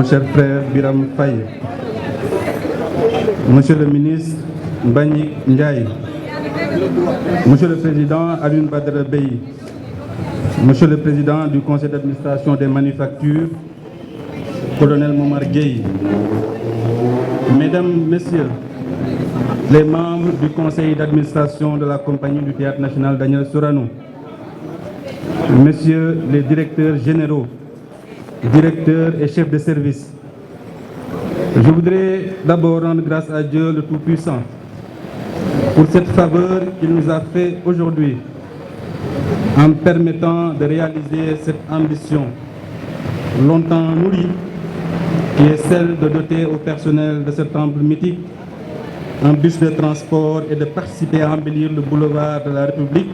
mon cher frère Biram Faye, Monsieur le ministre Mbagnick Ndiaye, Monsieur le Président Alioune Badara Bèye, Monsieur le Président du Conseil d'administration des manufactures, Colonel Momar Gueye, Mesdames, Messieurs, les membres du Conseil d'administration de la Compagnie du Théâtre National Daniel Sorano, Messieurs les directeurs généraux, directeurs et chefs de service, je voudrais d'abord rendre grâce à Dieu le Tout-Puissant pour cette faveur qu'il nous a fait aujourd'hui en permettant de réaliser cette ambition longtemps nourrie qui est celle de doter au personnel de ce temple mythique un bus de transport et de participer à embellir le boulevard de la République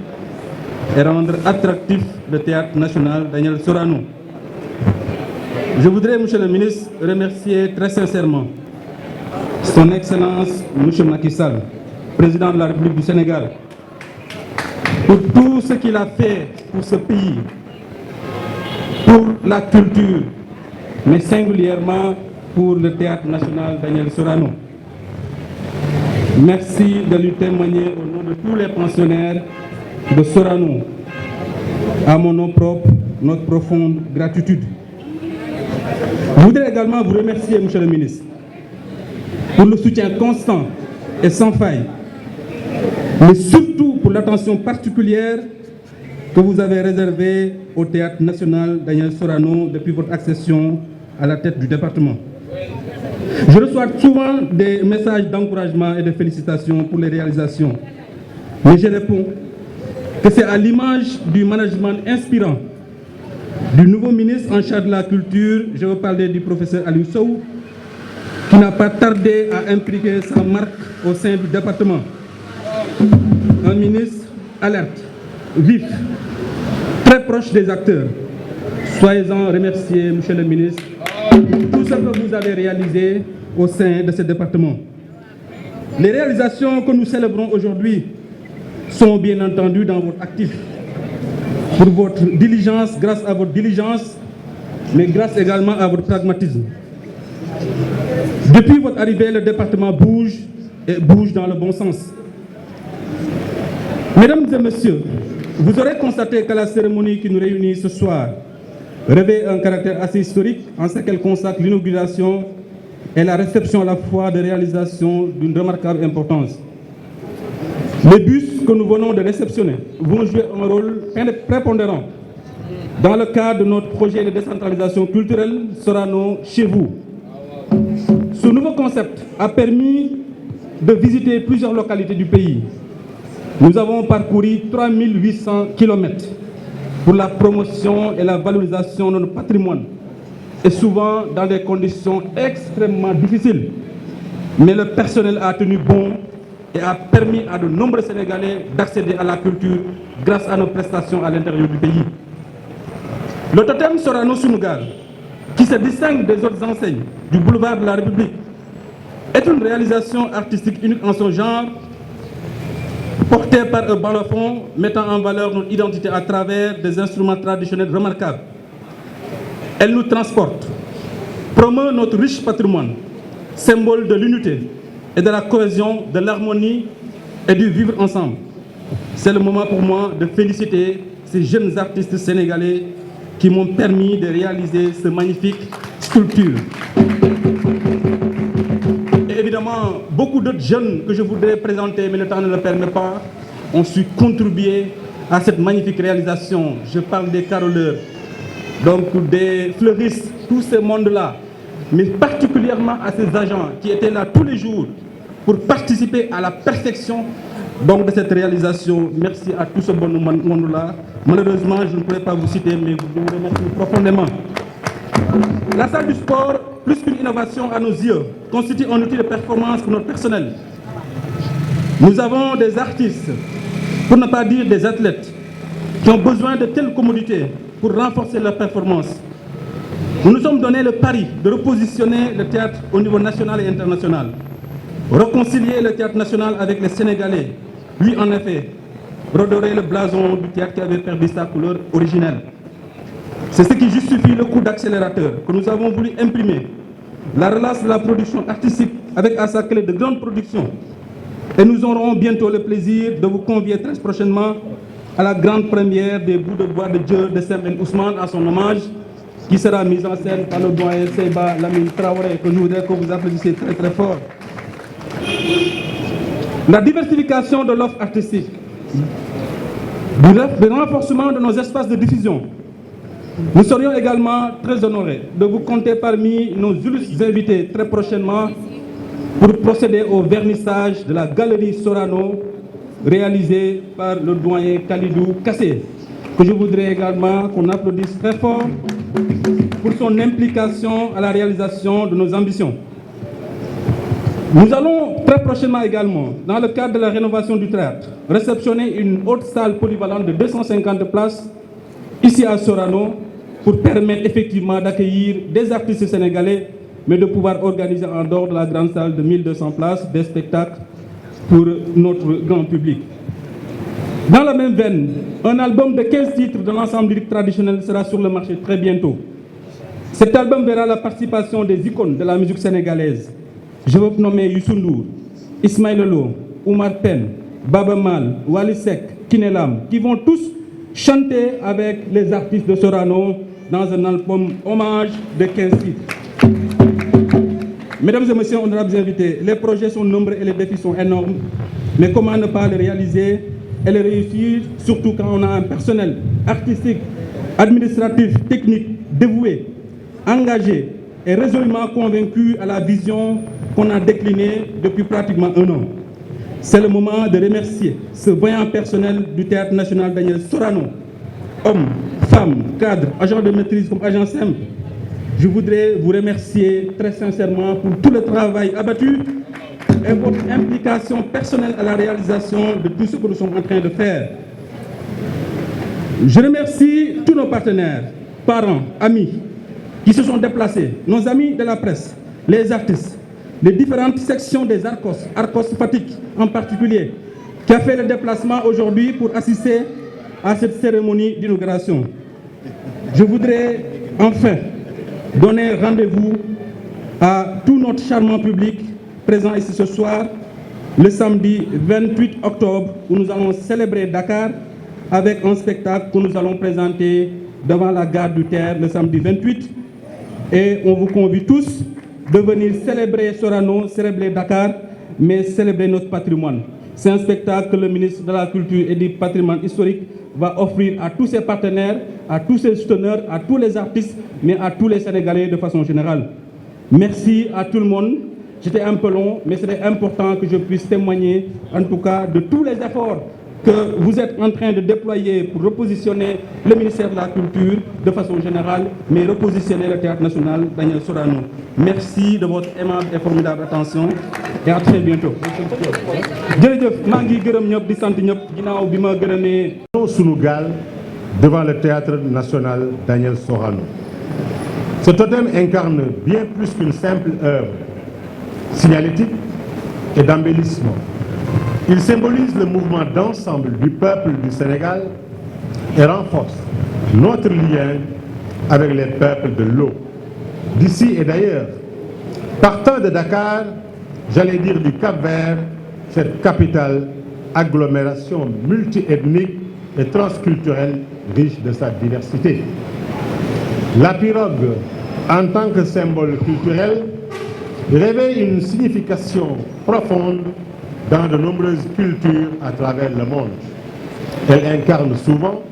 et rendre attractif le Théâtre National Daniel Sorano. Je voudrais, Monsieur le ministre, remercier très sincèrement Son Excellence M. Macky Sall, Président de la République du Sénégal, pour tout ce qu'il a fait pour ce pays, pour la culture, mais singulièrement pour le Théâtre National Daniel Sorano. Merci de lui témoigner au nom de tous les pensionnaires de Sorano, à mon nom propre, notre profonde gratitude. Je voudrais également vous remercier, Monsieur le ministre, pour le soutien constant et sans faille, mais surtout pour l'attention particulière que vous avez réservée au Théâtre National Daniel Sorano depuis votre accession à la tête du département. Je reçois souvent des messages d'encouragement et de félicitations pour les réalisations, mais je réponds que c'est à l'image du management inspirant du nouveau ministre en charge de la culture, je veux parler du professeur Aliou Sow, qui n'a pas tardé à impliquer sa marque au sein du département. Un ministre alerte, vif, très proche des acteurs. Soyez-en remerciés, Monsieur le ministre, pour tout ce que vous avez réalisé au sein de ce département. Les réalisations que nous célébrons aujourd'hui sont bien entendu dans votre actif, pour votre diligence, grâce à votre diligence, mais grâce également à votre pragmatisme. Depuis votre arrivée, le département bouge et bouge dans le bon sens. Mesdames et messieurs, vous aurez constaté que la cérémonie qui nous réunit ce soir revêt un caractère assez historique en ce qu'elle consacre l'inauguration et la réception à la fois de réalisations d'une remarquable importance. Les bus que nous venons de réceptionner vont jouer un rôle prépondérant dans le cadre de notre projet de décentralisation culturelle Sorano chez vous. Ce nouveau concept a permis de visiter plusieurs localités du pays. Nous avons parcouru 3800 km pour la promotion et la valorisation de notre patrimoine, et souvent dans des conditions extrêmement difficiles. Mais le personnel a tenu bon et a permis à de nombreux Sénégalais d'accéder à la culture grâce à nos prestations à l'intérieur du pays. Le totem Sorano Sunugal, qui se distingue des autres enseignes du boulevard de la République, est une réalisation artistique unique en son genre, portée par un balafon mettant en valeur notre identité à travers des instruments traditionnels remarquables. Elle nous transporte, promeut notre riche patrimoine, symbole de l'unité et de la cohésion, de l'harmonie et du vivre ensemble. C'est le moment pour moi de féliciter ces jeunes artistes sénégalais qui m'ont permis de réaliser ce magnifique sculpture. Et évidemment, beaucoup d'autres jeunes que je voudrais présenter, mais le temps ne le permet pas, ont su contribuer à cette magnifique réalisation. Je parle des caroleurs, donc des fleuristes, tout ce monde-là, mais particulièrement à ces agents qui étaient là tous les jours pour participer à la perfection donc, de cette réalisation. Merci à tout ce bon monde-là. Malheureusement, je ne pourrais pas vous citer, mais je vous remercie profondément. La salle du sport, plus qu'une innovation à nos yeux, constitue un outil de performance pour notre personnel. Nous avons des artistes, pour ne pas dire des athlètes, qui ont besoin de telles commodités pour renforcer leur performance. Nous nous sommes donné le pari de repositionner le théâtre au niveau national et international, réconcilier le théâtre national avec les Sénégalais, lui en effet, redorer le blason du théâtre qui avait perdu sa couleur originelle. C'est ce qui justifie le coup d'accélérateur que nous avons voulu imprimer. La relance de la production artistique avec à sa clé de grandes productions. Et nous aurons bientôt le plaisir de vous convier très prochainement à la grande première des Bouts de bois de Dieu de Sembène Ousmane à son hommage, qui sera mise en scène par le doyen Seyba Lamine Traoré, que je voudrais que vous applaudissiez très très fort. La diversification de l'offre artistique, le renforcement de nos espaces de diffusion. Nous serions également très honorés de vous compter parmi nos illustres invités très prochainement pour procéder au vernissage de la galerie Sorano réalisée par le doyen Khalidou Kassé, que je voudrais également qu'on applaudisse très fort pour son implication à la réalisation de nos ambitions. Nous allons très prochainement également, dans le cadre de la rénovation du théâtre, réceptionner une haute salle polyvalente de 250 places ici à Sorano pour permettre effectivement d'accueillir des artistes sénégalais, mais de pouvoir organiser en dehors de la grande salle de 1200 places des spectacles pour notre grand public. Dans la même veine, un album de 15 titres de l'ensemble lyrique traditionnel sera sur le marché très bientôt. Cet album verra la participation des icônes de la musique sénégalaise. Je veux nommer Youssou Ndour, Ismaël Lo, Oumar Pène, Baba Mal, Wally Seck, Kinelam, qui vont tous chanter avec les artistes de Sorano dans un album hommage de 15 titres. Mesdames et messieurs, honorables invités, les projets sont nombreux et les défis sont énormes, mais comment ne pas les réaliser et les réussir, surtout quand on a un personnel artistique, administratif, technique, dévoué, engagé et résolument convaincu à la vision qu'on a déclinée depuis pratiquement un an. C'est le moment de remercier ce vaillant personnel du Théâtre national Daniel Sorano, hommes, femmes, cadres, agents de maîtrise comme agents simples. Je voudrais vous remercier très sincèrement pour tout le travail abattu et votre implication personnelle à la réalisation de tout ce que nous sommes en train de faire. Je remercie tous nos partenaires, parents, amis, qui se sont déplacés, nos amis de la presse, les artistes, les différentes sections des Arcos, Arcos Fatick en particulier, qui a fait le déplacement aujourd'hui pour assister à cette cérémonie d'inauguration. Je voudrais enfin donner rendez-vous à tout notre charmant public présent ici ce soir, le samedi 28 octobre, où nous allons célébrer Dakar avec un spectacle que nous allons présenter devant la gare du Terre le samedi 28. Et on vous convie tous de venir célébrer Sorano, célébrer Dakar, mais célébrer notre patrimoine. C'est un spectacle que le ministre de la Culture et du Patrimoine historique va offrir à tous ses partenaires, à tous ses souteneurs, à tous les artistes, mais à tous les Sénégalais de façon générale. Merci à tout le monde. J'étais un peu long, mais c'était important que je puisse témoigner, en tout cas, de tous les efforts que vous êtes en train de déployer pour repositionner le ministère de la Culture de façon générale, mais repositionner le Théâtre national Daniel Sorano. Merci de votre aimable et formidable attention et à très bientôt. Sunugal devant le Théâtre national Daniel Sorano. Ce totem incarne bien plus qu'une simple œuvre signalétique et d'embellissement. Il symbolise le mouvement d'ensemble du peuple du Sénégal et renforce notre lien avec les peuples de l'eau, d'ici et d'ailleurs. Partant de Dakar, j'allais dire du Cap-Vert, cette capitale, agglomération multiethnique et transculturelle riche de sa diversité. La pirogue, en tant que symbole culturel, révèle une signification profonde dans de nombreuses cultures à travers le monde. Elle incarne souvent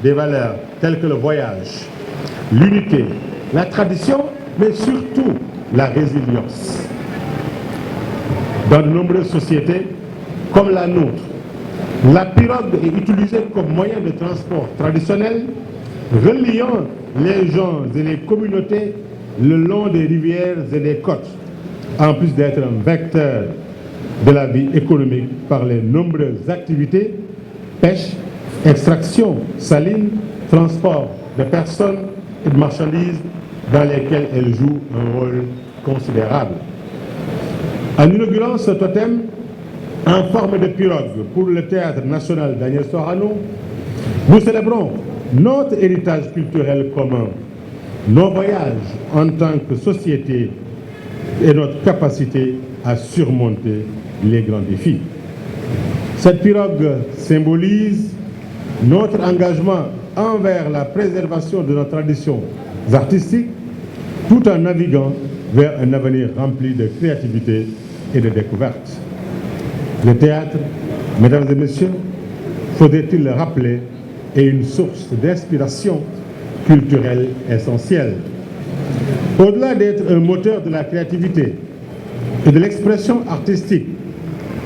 des valeurs telles que le voyage, l'unité, la tradition, mais surtout la résilience. Dans de nombreuses sociétés, comme la nôtre, la pirogue est utilisée comme moyen de transport traditionnel, reliant les gens et les communautés le long des rivières et des côtes, en plus d'être un vecteur de la vie économique par les nombreuses activités, pêche, extraction saline, transport de personnes et de marchandises dans lesquelles elle joue un rôle considérable. En inaugurant ce totem en forme de pirogue pour le Théâtre national Daniel Sorano, nous célébrons notre héritage culturel commun, nos voyages en tant que société et notre capacité à surmonter les grands défis. Cette pirogue symbolise notre engagement envers la préservation de nos traditions artistiques tout en naviguant vers un avenir rempli de créativité et de découverte. Le théâtre, mesdames et messieurs, faudrait-il le rappeler, est une source d'inspiration culturelle essentielle. Au-delà d'être un moteur de la créativité et de l'expression artistique,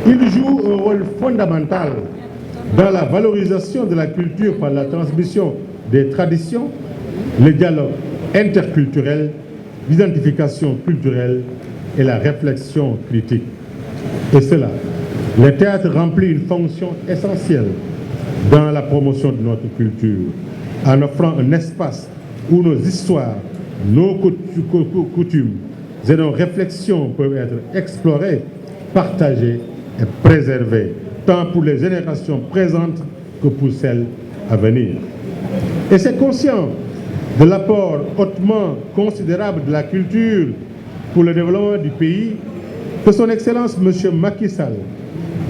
il joue un rôle fondamental dans la valorisation de la culture par la transmission des traditions, le dialogue interculturel, l'identification culturelle et la réflexion critique. Et cela, le théâtre remplit une fonction essentielle dans la promotion de notre culture, en offrant un espace où nos histoires, nos coutumes et nos réflexions peuvent être explorées, partagées et préservées, tant pour les générations présentes que pour celles à venir. Et c'est conscient de l'apport hautement considérable de la culture pour le développement du pays que son Excellence M. Macky Sall,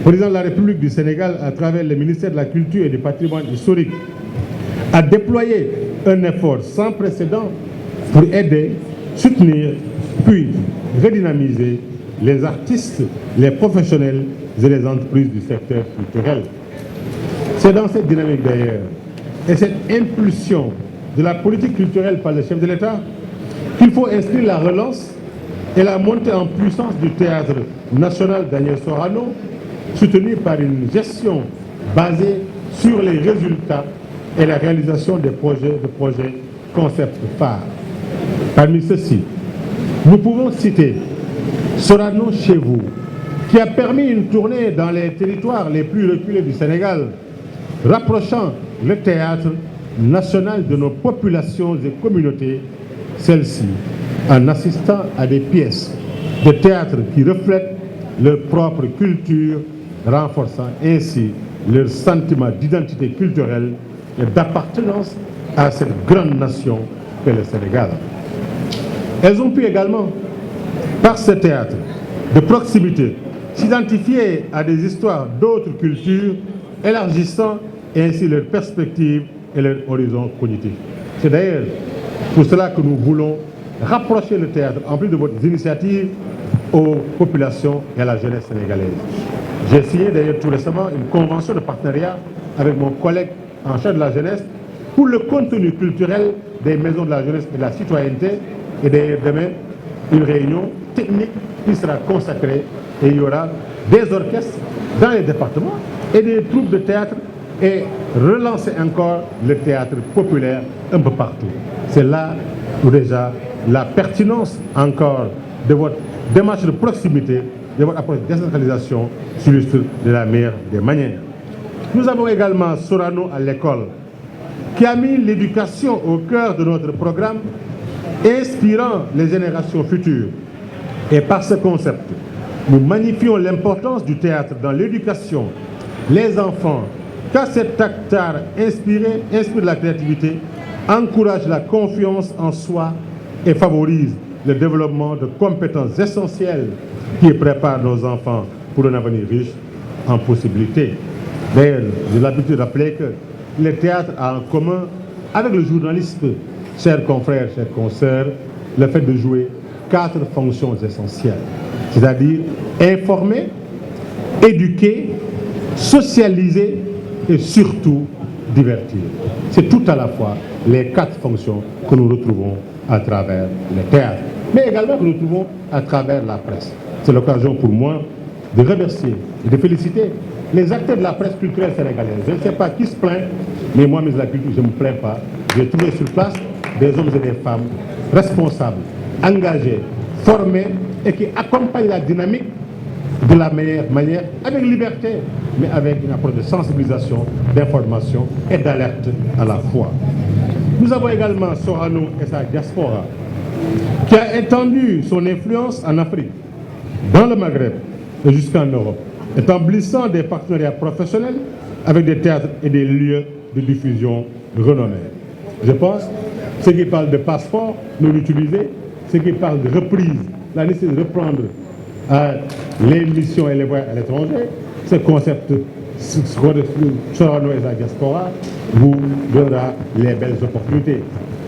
président de la République du Sénégal, à travers le ministère de la Culture et du Patrimoine historique, a déployé un effort sans précédent pour aider, soutenir, puis redynamiser les artistes, les professionnels et les entreprises du secteur culturel. C'est dans cette dynamique d'ailleurs et cette impulsion de la politique culturelle par le chef de l'État qu'il faut inscrire la relance et la montée en puissance du théâtre national Daniel Sorano, soutenu par une gestion basée sur les résultats et la réalisation des projets concepts phares. Parmi ceux-ci, nous pouvons citer Sorano chez vous, qui a permis une tournée dans les territoires les plus reculés du Sénégal, rapprochant le théâtre national de nos populations et communautés, celles-ci en assistant à des pièces de théâtre qui reflètent leur propre culture, renforçant ainsi leur sentiment d'identité culturelle et d'appartenance à cette grande nation qu'est le Sénégal. Elles ont pu également, par ce théâtre de proximité, s'identifier à des histoires d'autres cultures, élargissant ainsi leurs perspectives et leur horizon cognitif. C'est d'ailleurs pour cela que nous voulons rapprocher le théâtre, en plus de votre initiative, aux populations et à la jeunesse sénégalaise. J'ai signé d'ailleurs tout récemment une convention de partenariat avec mon collègue en charge de la jeunesse pour le contenu culturel des maisons de la jeunesse et de la citoyenneté. Et d'ailleurs demain, une réunion technique qui sera consacrée et il y aura des orchestres dans les départements et des troupes de théâtre et relancer encore le théâtre populaire un peu partout. C'est là où déjà la pertinence encore de votre démarche de proximité, de votre approche de décentralisation s'illustre de la meilleure des manières. Nous avons également Sorano à l'école, qui a mis l'éducation au cœur de notre programme, inspirant les générations futures. Et par ce concept, nous magnifions l'importance du théâtre dans l'éducation, les enfants, car cet acteur inspire de la créativité, encourage la confiance en soi et favorise le développement de compétences essentielles qui préparent nos enfants pour un avenir riche en possibilités. D'ailleurs, j'ai l'habitude de rappeler que le théâtre a en commun avec le journalisme, chers confrères, chers consoeurs, le fait de jouer 4 fonctions essentielles, c'est-à-dire informer, éduquer, socialiser et surtout divertir. C'est tout à la fois les 4 fonctions que nous retrouvons à travers le théâtre, mais également que nous trouvons à travers la presse. C'est l'occasion pour moi de remercier et de féliciter les acteurs de la presse culturelle sénégalaise. Je ne sais pas qui se plaint, mais moi, ministre de la Culture, je ne me plains pas. J'ai trouvé sur place des hommes et des femmes responsables, engagés, formés et qui accompagnent la dynamique de la meilleure manière, avec liberté, mais avec une approche de sensibilisation, d'information et d'alerte à la fois. Nous avons également Sorano et sa diaspora, qui a étendu son influence en Afrique, dans le Maghreb et jusqu'en Europe, établissant des partenariats professionnels avec des théâtres et des lieux de diffusion renommée. Je pense que ceux qui parlent de passeport non utilisés, ceux qui parlent de reprise, la nécessité de reprendre les missions et les voyages à l'étranger, ce concept Sorano et sa diaspora vous donnera les belles opportunités.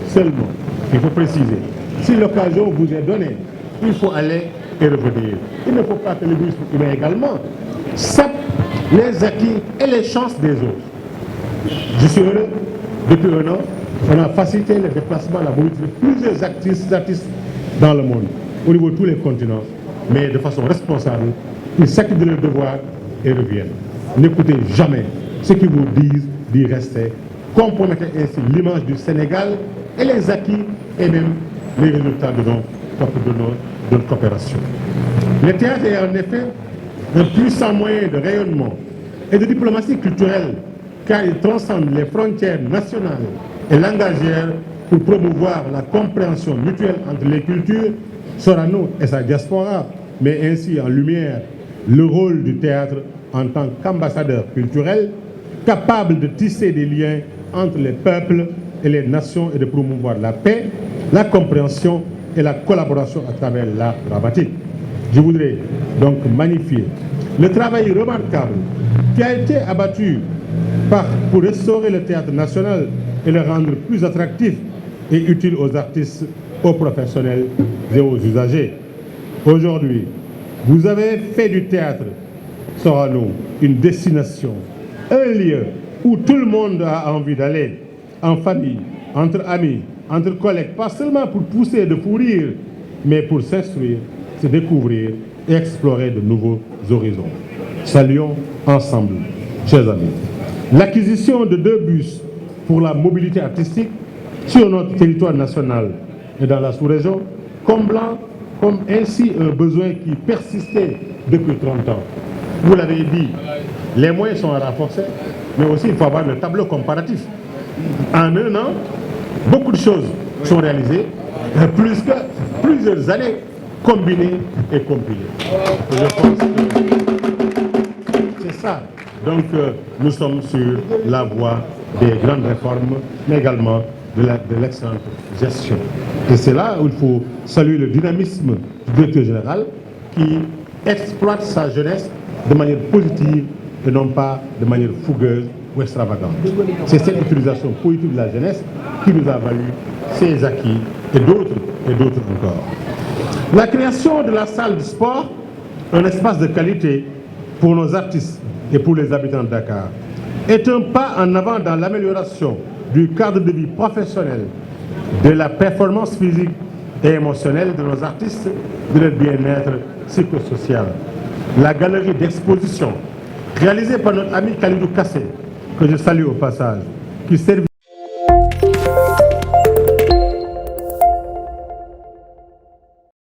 Seulement, il faut préciser, si l'occasion vous est donnée, il faut aller et revenir. Il ne faut pas que l'égoïsme humain également sape les acquis et les chances des autres. Je suis heureux, depuis un an, on a facilité le déplacement, la mobilité de plusieurs artistes dans le monde, au niveau de tous les continents, mais de façon responsable. Ils s'acquittent de leurs devoirs et reviennent. N'écoutez jamais ce qu'ils vous disent d'y rester. Compromettez ainsi l'image du Sénégal et les acquis et même les résultats de notre coopération. Le théâtre est en effet un puissant moyen de rayonnement et de diplomatie culturelle, car il transcende les frontières nationales et langagières pour promouvoir la compréhension mutuelle entre les cultures, Sorano et sa diaspora, mais ainsi en lumière le rôle du théâtre en tant qu'ambassadeur culturel, capable de tisser des liens entre les peuples et les nations et de promouvoir la paix, la compréhension et la collaboration à travers l'art dramatique. Je voudrais donc magnifier le travail remarquable qui a été abattu pour restaurer le théâtre national et le rendre plus attractif et utile aux artistes, aux professionnels et aux usagers. Aujourd'hui, vous avez fait du théâtre Sorano une destination, un lieu où tout le monde a envie d'aller, en famille, entre amis, entre collègues, pas seulement pour pousser de fou rire, mais pour s'instruire, se découvrir et explorer de nouveaux horizons. Saluons ensemble, chers amis, l'acquisition de 2 bus pour la mobilité artistique sur notre territoire national et dans la sous-région, comblant comme ainsi un besoin qui persistait depuis 30 ans. Vous l'avez dit, les moyens sont à renforcer, mais aussi il faut avoir le tableau comparatif. En un an, beaucoup de choses sont réalisées, plus que plusieurs années combinées et compilées. Je pense que c'est ça. Donc nous sommes sur la voie des grandes réformes, mais également de l'excellente gestion. Et c'est là où il faut saluer le dynamisme du directeur général qui exploite sa jeunesse de manière positive et non pas de manière fougueuse ou extravagante. C'est cette utilisation positive de la jeunesse qui nous a valu ces acquis et d'autres encore. La création de la salle de sport, un espace de qualité pour nos artistes et pour les habitants de Dakar, est un pas en avant dans l'amélioration du cadre de vie professionnel, de la performance physique et émotionnelle de nos artistes, de leur bien-être psychosocial. La galerie d'exposition réalisée par notre ami Khalidou Kassé, que je salue au passage, qui servit